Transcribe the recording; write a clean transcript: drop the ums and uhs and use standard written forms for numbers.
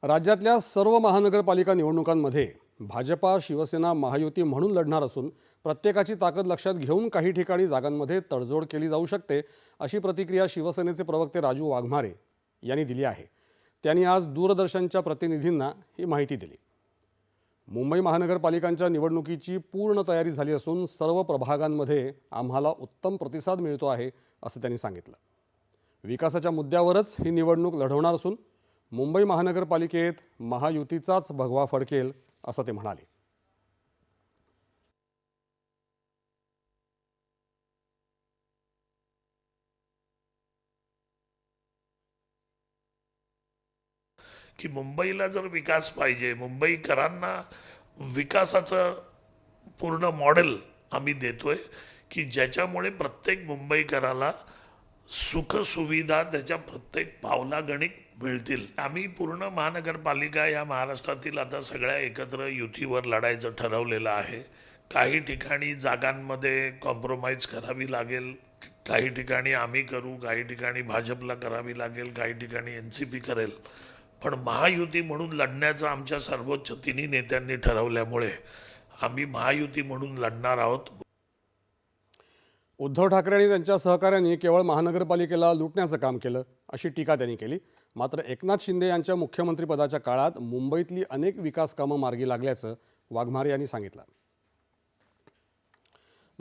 राज्यातल्या सर्व महानगरपालिका निवडणुकांमध्ये भाजपा शिवसेना महायुती म्हणून लढणार असून प्रत्येकाची ताकद लक्षात घेऊन काही ठिकाणी जागांमध्ये तडजोड केली जाऊ शकते, अशी प्रतिक्रिया शिवसेनेचे प्रवक्ते राजू वाघमारे यांनी दिली आहे। त्यांनी आज दूरदर्शनच्या प्रतिनिधींना ही माहिती दिली। मुंबई महानगरपालिकांच्या निवडणुकीची पूर्ण तयारी झाली असून सर्व प्रभागांमध्ये आम्हाला उत्तम प्रतिसाद मिळतो आहे, असं त्यांनी सांगितलं। विकासाच्या मुद्द्यावरच ही निवडणूक लढवणार असून मुंबई महानगरपालिकेत महायुतीचाच भगवा फडकेल, असं ते म्हणाले। की मुंबईला जर विकास पाहिजे, मुंबईकरांना विकासाचं पूर्ण मॉडेल आम्ही देतोय की ज्याच्यामुळे प्रत्येक मुंबईकराला सुख सुविधा त्याच्या प्रत्येक पावलागणिक मिळतील। आम्ही पूर्ण महानगरपालिका या महाराष्ट्रातील आता सगळ्या एकत्र युतीवर लढायचं ठरवलेलं आहे। काही ठिकाणी जागांमध्ये कॉम्प्रोमाइज करावी लागेल, काही ठिकाणी आम्ही करू, काही ठिकाणी भाजपला करावी लागेल, काही ठिकाणी NCP करेल, पण महायुती म्हणून लढण्याचं आमच्या सर्वोच्च तिन्ही नेत्यांनी ठरवल्यामुळे आम्ही महायुती म्हणून लढणार आहोत। उद्धव ठाकरे आणि त्यांच्या सहकाऱ्यांनी केवळ महानगरपालिकेला लुटण्याचं काम केलं, अशी टीका त्यांनी केली। मात्र एकनाथ शिंदे यांच्या मुख्यमंत्रीपदाच्या काळात मुंबईतली अनेक विकास कामं मार्गी लागल्याचं वाघमारे यांनी सांगितलं।